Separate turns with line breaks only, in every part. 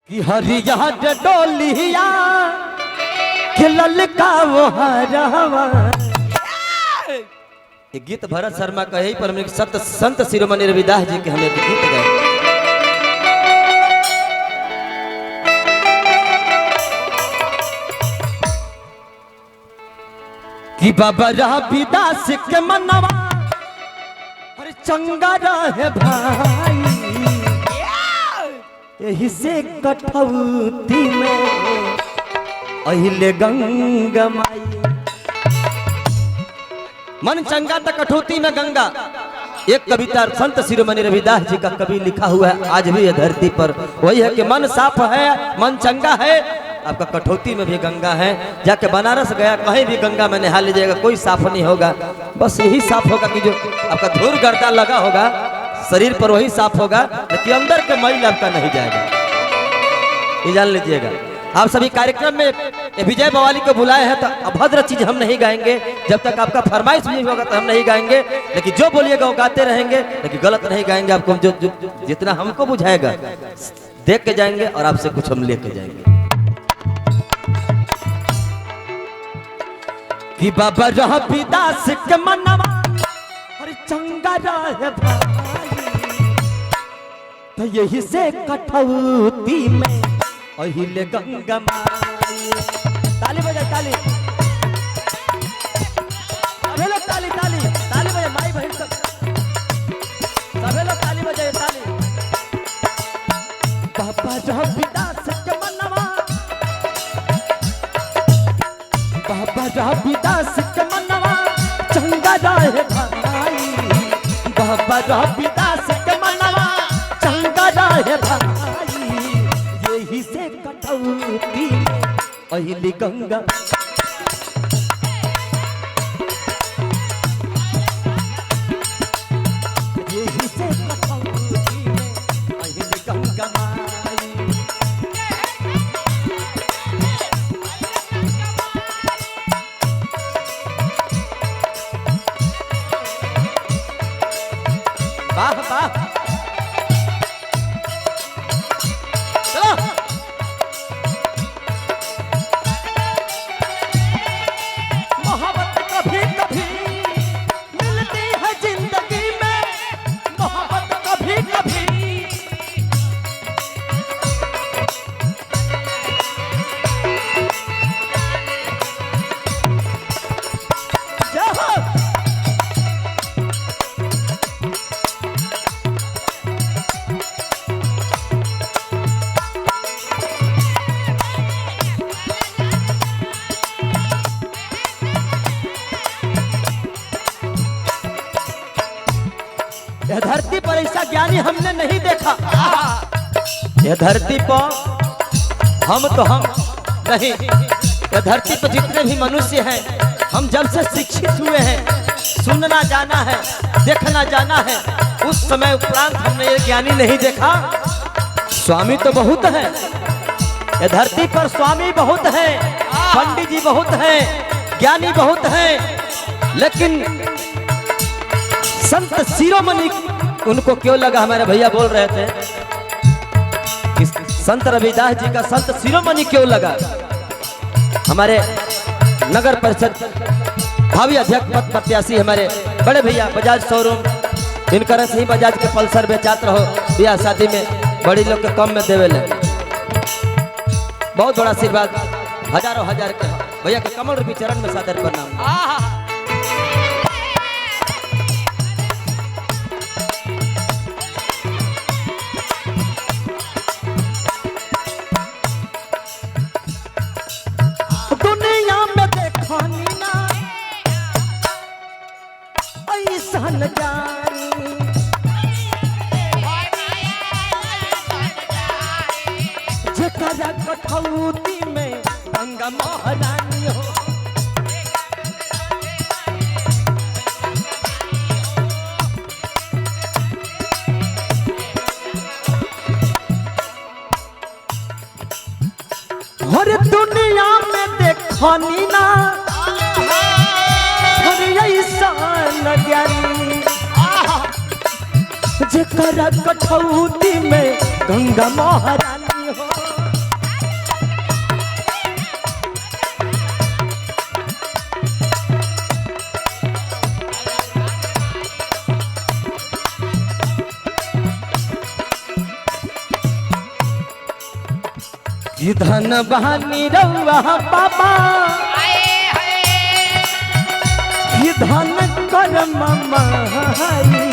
कि हरिया डोलिया खिलल का वो हरवा। ये गीत भरत शर्मा का यही पर संत शिरोमणि रविदास जी के हमें गीत गए। कि बाबा रविदास के मनवा हर चंगा रहे भाई, यही से कठौती में अहिले गंगा माई। मन चंगा तो कठौती में गंगा। एक कविता संत शिरोमणि रविदास जी का कवि लिखा हुआ है आज भी ये धरती पर, वही है कि मन साफ है, मन चंगा है, आपका कठौती में भी गंगा है। जाके बनारस गया, कहीं भी गंगा में नहा लीजिएगा, कोई साफ नहीं होगा। बस यही साफ होगा कि जो आपका धूल गर्दा लगा होगा शरीर पर वही साफ होगा, लेकिन अंदर के मैल आपका नहीं जाएगा, ये जान लीजिएगा। आप सभी कार्यक्रम में विजय बवाली को बुलाए हैं तो अभद्र चीज हम नहीं गाएंगे, जब तक आपका फरमाइश नहीं होगा तो हम नहीं गाएंगे। लेकिन जो बोलिएगा वो गाते रहेंगे, लेकिन गलत नहीं गाएंगे। आपको जो जितना हमको बुझाएगा देख के जाएंगे और आपसे कुछ हम लेके जाएंगे। कि बाबा रविदास के मनवा हर चंगा रहे भाई, तो यही से कठौती में अहिले गंगा माई। ताली बजाए, ताली सभी लोग, ताली ताली ताली बजाए, माई बहन सब सभी लोग ताली बजाए, ताली। बाबा रविदास के मनवा, बाबा रविदास के मनवा चंगा रहे भाई, बाबा रविदास के मनवा चंगा रहे भाई, यही से कठौती में अहिले गंगा। यही से कठौती में अहिले गंगा माई। वाह वाह, चलो। मोहब्बत कभी कभी मिलती है जिंदगी में, मोहब्बत कभी कभी यह धरती पर ऐसा ज्ञानी हमने नहीं देखा। यह धरती पर हम तो हम नहीं, यह धरती पर जितने भी मनुष्य हैं, हम जब से शिक्षित हुए हैं, सुनना जाना है, देखना जाना है, उस समय उपरांत हमने ये ज्ञानी नहीं देखा। स्वामी तो बहुत है, यह धरती पर स्वामी बहुत है, पंडित जी बहुत हैं, ज्ञानी बहुत हैं, लेकिन संत शिरोमणि उनको क्यों लगा? हमारे भैया बोल रहे थे कि संत रविदास जी का संत शिरोमणि क्यों लगा। हमारे नगर परिषद भावी अध्यक्ष पद प्रत्याशी हमारे बड़े भैया बजाज शोरूम, इनकर से ही बजाज के पल्सर बेचात रहो, ब्याह शादी में बड़ी लोग के कम में देवे ले। बहुत बड़ा आशीर्वाद, हजारों हजार के भैया के कमल रूपी चरण में सादर प्रणाम। जेकरा कठौती में गंगा महारानी हो, हर दुनिया में देखनी ना हर ऐसा न ज्ञानी, जेकरा कठौती में गंगा महारानी हो। कि धन बहानी रउआ बाबा कि धन कर ममाई।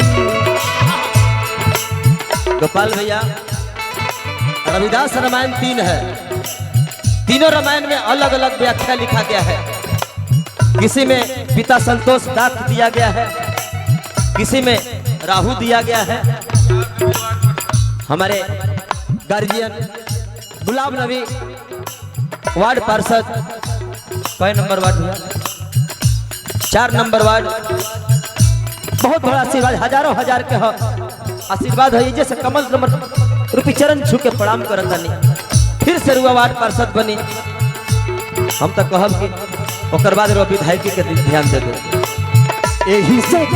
गोपाल भैया रविदास रामायण 3 है, तीनों रामायण में अलग अलग व्याख्या लिखा गया है। किसी में पिता संतोष दास दिया गया है, किसी में राहु दिया गया है। हमारे गार्जियन गुलाब नबी वार्ड पार्षद कई नंबर वार्ड हुआ 4 नंबर वार्ड, बहुत बड़ा आशीर्वाद, हजारों हजार के आशीर्वाद है। जैसे कमल कमल रूपी चरण छू के प्रणाम करता नहीं, फिर से रुआ वार्ड पार्षद बनी। हम तो कहब कि ओकर बाद विधायकी के ध्यान दे दो। यही से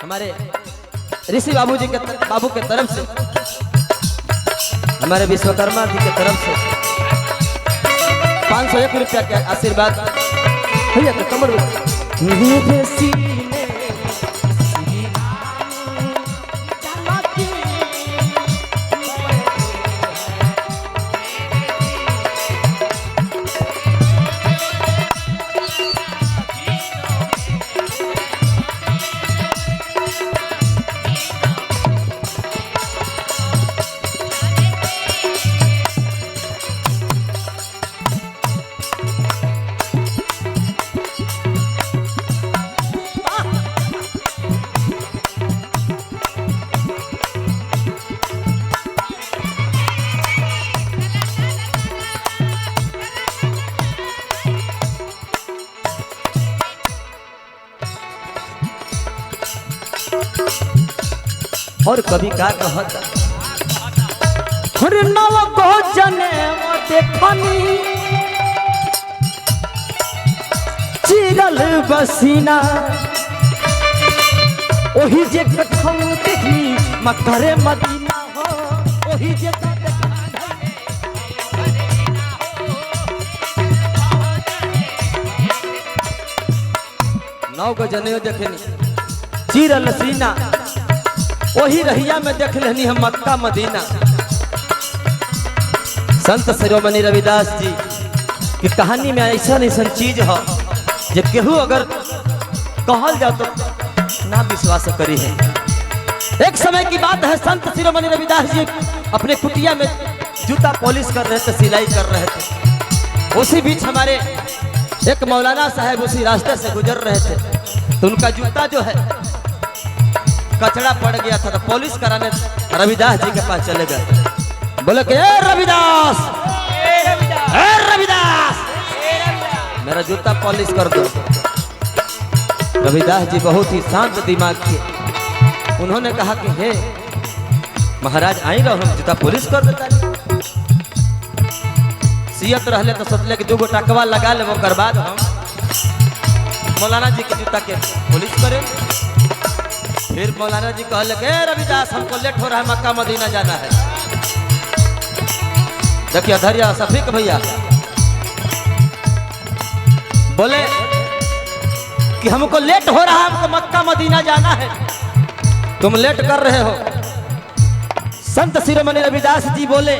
हमारे ऋषि बाबू के तरफ से, हमारे विश्वकर्मा जी के तरफ से 501 रुपया के आशीर्वाद भैया के कमर और कभी का कहता हर नव को जने देखनी चिरल बसीना ओही जे कठौ देखी मक्करे मदीना हो ओही जे नौ को जने देखनी चिरल सीना वही रहिया में देख लेनी हम मक्का मदीना। संत शिरोमणि रविदास जी की कहानी में ऐसा ऐसा चीज हो जो केहू अगर कहल जाओ तो ना विश्वास करी है। एक समय की बात है, संत शिरोमणि रविदास जी अपने कुटिया में जूता पॉलिश कर रहे थे, सिलाई कर रहे थे। उसी बीच हमारे एक मौलाना साहब उसी रास्ते से गुजर रहे थे, तो उनका जूता जो है कचड़ा पड़ गया था, तो पॉलिश कराने रविदास जी के पास चले गए। बोले कि ए रविदास, मेरा जूता पॉलिश कर दो। रविदास जी बहुत ही शांत दिमाग के, उन्होंने कहा कि हे महाराज आई रहो, हम जूता पॉलिश कर देता। सियत रहले तो सोचले कि 2 टकवा लगा ले, वो बाद हम मौलाना जी के जूता के पॉलिश करें। फिर मौलाना जी कहले कि रविदास हमको लेट हो रहा है, मक्का मदीना जाना है। देखिए धैर्य सफीक भैया बोले कि हमको लेट हो रहा है, हमको मक्का मदीना जाना है, तुम लेट कर रहे हो। संत शिरोमणि रविदास जी बोले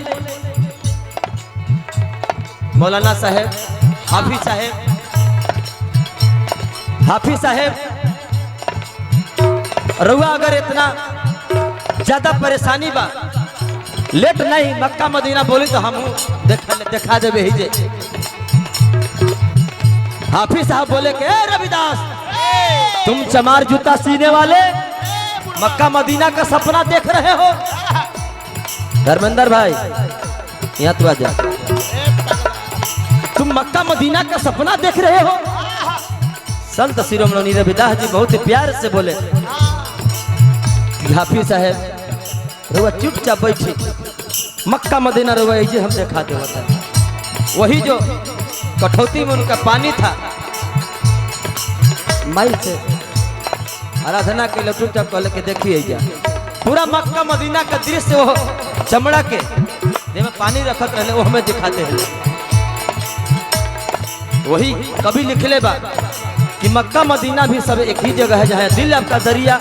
मौलाना साहेब, हाफिज साहेब रुआ अगर इतना ज्यादा परेशानी बा, लेट नहीं मक्का मदीना बोली तो हम देखा देवे ही जे। हाफिज साहब बोले कि रविदास तुम चमार जूता सीने वाले मक्का मदीना का सपना देख रहे हो। धर्मेंद्र भाई यहाँ तू आ जा। तुम मक्का मदीना का सपना देख रहे हो? संत शिरोमणि रविदास जी बहुत प्यार से बोले, हाफिज साहब रुआ चुपचाप बैठी, मक्का मदीना रुआ ये हम दिखाते होता है। वही जो कठौती में उनका पानी था, माइल से आराधना के लिए चुपचाप कह के देखिए जा पूरा मक्का मदीना का दृश्य, वो चमड़ा के में पानी रखत रहे वो हमें दिखाते हैं। वही कभी लिखले बा कि मक्का मदीना भी सब एक ही जगह है, जहाँ दिल आपका दरिया,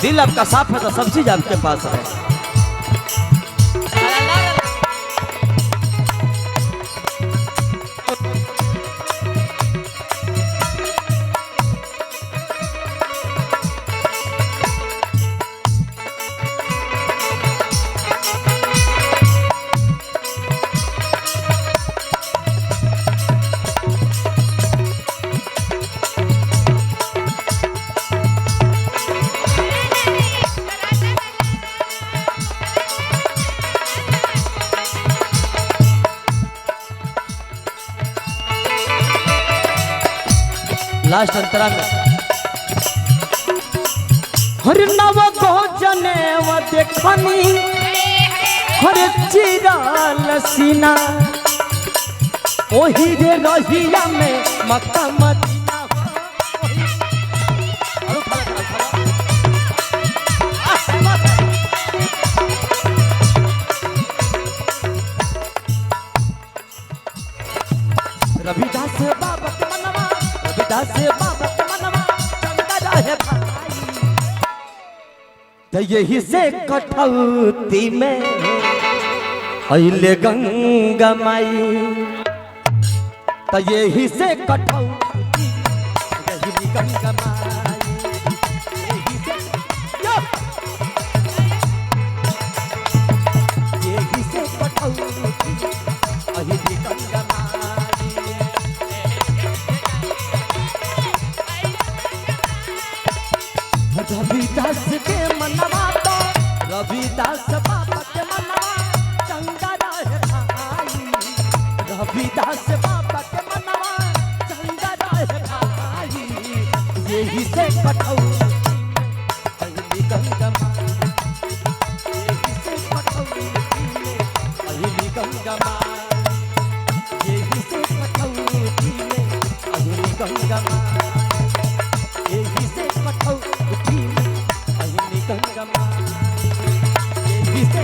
दिल आपका साफ है तो सब चीज आपके पास है। लास्ट अंतरा में हर नव को जने व देखनी हर चिराल सीना ओही रे रहिया में मक्का मदीना रविदास बाबा के मनवा, रविदास बाबा के मनवा चंगा रहे भाई। तो यही से कठौती में अइले गंगा माई, तो यही से कठौती यही गंगा माई, यही से कठौती यही गंगा माई। रविदास के मनवा तो रविदास बाबा के मनवा चंगा रहे भाई, रविदास बाबा के मनवा चंगा रहे भाई। यही से कठौती अहिली गंगा माई, यही से कठौती अहिली गंगा माई, यही से कठौती अहिली गंगा माई, यही से कठौती अहिली गंगा माई, यही से